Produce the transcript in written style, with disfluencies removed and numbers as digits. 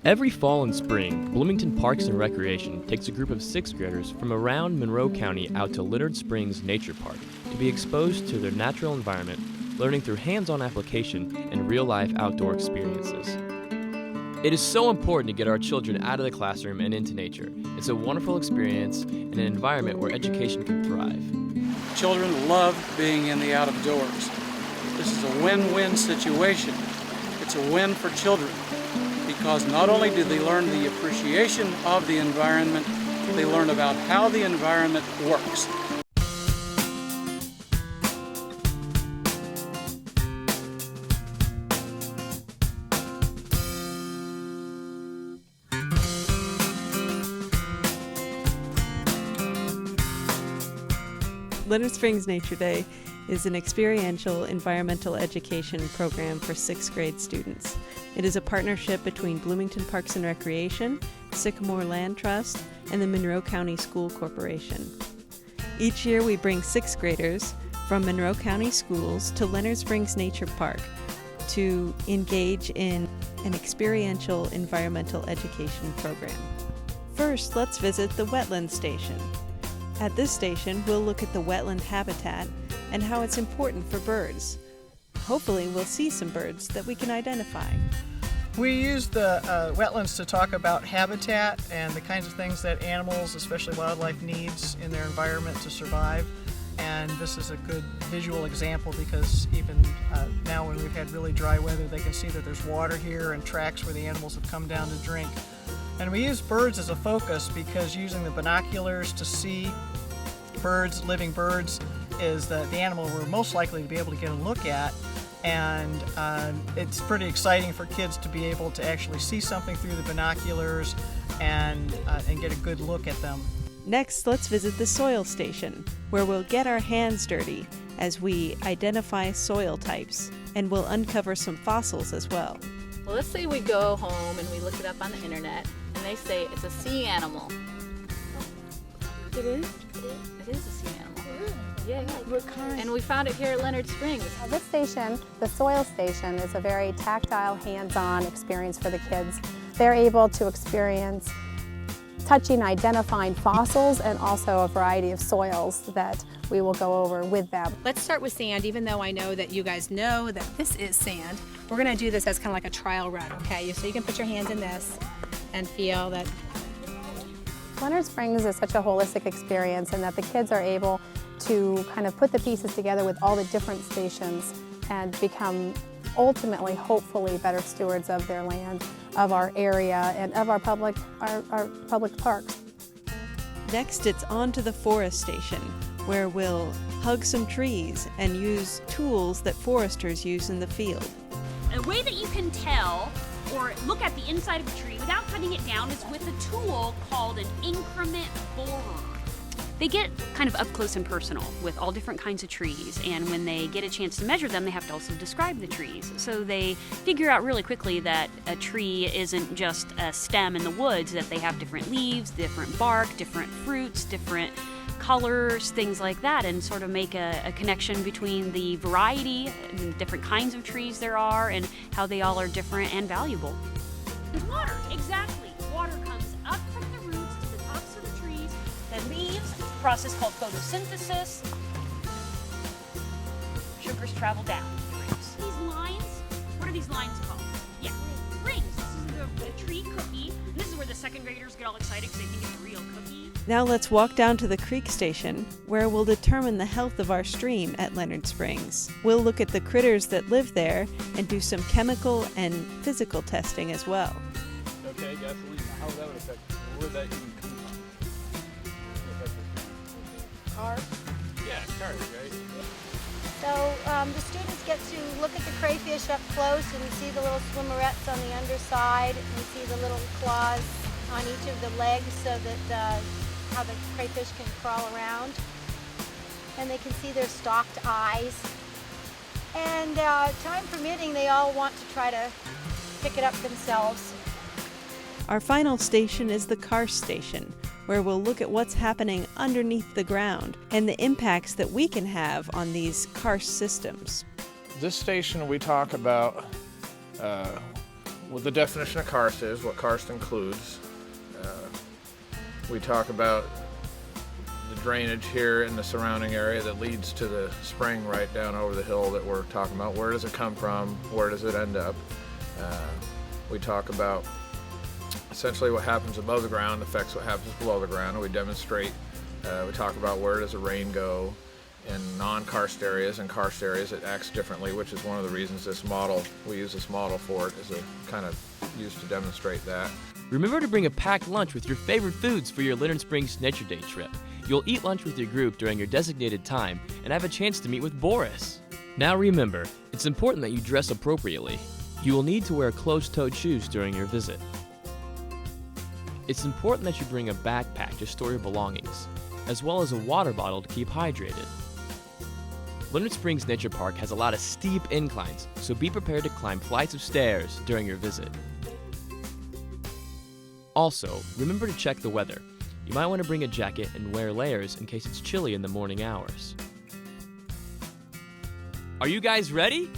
Every fall and spring, Bloomington Parks and Recreation takes a group of 6th graders from around Monroe County out to Leonard Springs Nature Park to be exposed to their natural environment, learning through hands-on application and real-life outdoor experiences. It is so important to get our children out of the classroom and into nature. It's a wonderful experience and an environment where education can thrive. Children love being in the out of doors. This is a win-win situation. It's a win for children because not only do they learn the appreciation of the environment, they learn about how the environment works. Leonard Springs Nature Day is an experiential environmental education program for 6th grade students. It is a partnership between Bloomington Parks and Recreation, Sycamore Land Trust, and the Monroe County School Corporation. Each year we bring 6th graders from Monroe County schools to Leonard Springs Nature Park to engage in an experiential environmental education program. First, let's visit the wetland station. At this station, we'll look at the wetland habitat and how it's important for birds. Hopefully, we'll see some birds that we can identify. We use the wetlands to talk about habitat and the kinds of things that animals, especially wildlife, needs in their environment to survive. And this is a good visual example because even now when we've had really dry weather, they can see that there's water here and tracks where the animals have come down to drink. And we use birds as a focus because using the binoculars to see birds, living birds, is the animal we're most likely to be able to get a look at. And it's pretty exciting for kids to be able to actually see something through the binoculars and get a good look at them. Next, let's visit the soil station, where we'll get our hands dirty as we identify soil types, and we'll uncover some fossils as well. Well, let's say we go home and we look it up on the internet, and they say it's a sea animal. It is? It is a sea animal. Yeah. What kind? And we found it here at Leonard Springs. This station, the soil station, is a very tactile, hands-on experience for the kids. They're able to experience touching, identifying fossils and also a variety of soils that we will go over with them. Let's start with sand, even though I know that you guys know that this is sand. We're gonna do this as kind of like a trial run, okay? So you can put your hands in this and feel that. Leonard Springs is such a holistic experience in that the kids are able to kind of put the pieces together with all the different stations and become ultimately, hopefully, better stewards of their land, of our area, and of our public parks. Next, it's on to the forest station, where we'll hug some trees and use tools that foresters use in the field. A way that you can tell or look at the inside of a tree without cutting it down is with a tool called an increment borer. They get kind of up close and personal with all different kinds of trees, and when they get a chance to measure them, they have to also describe the trees. So they figure out really quickly that a tree isn't just a stem in the woods, that they have different leaves, different bark, different fruits, different colors, things like that, and sort of make a connection between the variety and different kinds of trees there are and how they all are different and valuable. And water, exactly. Water comes up from the roots to the tops of the trees. The leaves, a process called photosynthesis. Sugars travel down the roots. These lines, what are these lines called? Yeah, rings. This is a tree cookie. And this is where the 2nd graders get all excited because they think it's a real cookie. Now let's walk down to the creek station, where we'll determine the health of our stream at Leonard Springs. We'll look at the critters that live there and do some chemical and physical testing as well. Okay, gasoline. How would that affect you? Where would that even come from? Cars. Yeah, cars, right? So the students get to look at the crayfish up close, and you see the little swimmerettes on the underside, and you see the little claws on each of the legs so that how the crayfish can crawl around. And they can see their stalked eyes. And time permitting, they all want to try to pick it up themselves. Our final station is the karst station, where we'll look at what's happening underneath the ground and the impacts that we can have on these karst systems. This station we talk about what the definition of karst is, what karst includes. We talk about the drainage here in the surrounding area that leads to the spring right down over the hill that we're talking about. Where does it come from? Where does it end up? We talk about essentially what happens above the ground affects what happens below the ground, and we demonstrate, we talk about where does the rain go in non-karst areas and karst areas. It acts differently, which is one of the reasons we use this model for it, as a kind of used to demonstrate that. Remember to bring a packed lunch with your favorite foods for your Leonard Springs Nature Day trip. You'll eat lunch with your group during your designated time and have a chance to meet with Boris. Now remember, it's important that you dress appropriately. You will need to wear closed-toed shoes during your visit. It's important that you bring a backpack to store your belongings, as well as a water bottle to keep hydrated. Leonard Springs Nature Park has a lot of steep inclines, so be prepared to climb flights of stairs during your visit. Also, remember to check the weather. You might want to bring a jacket and wear layers in case it's chilly in the morning hours. Are you guys ready?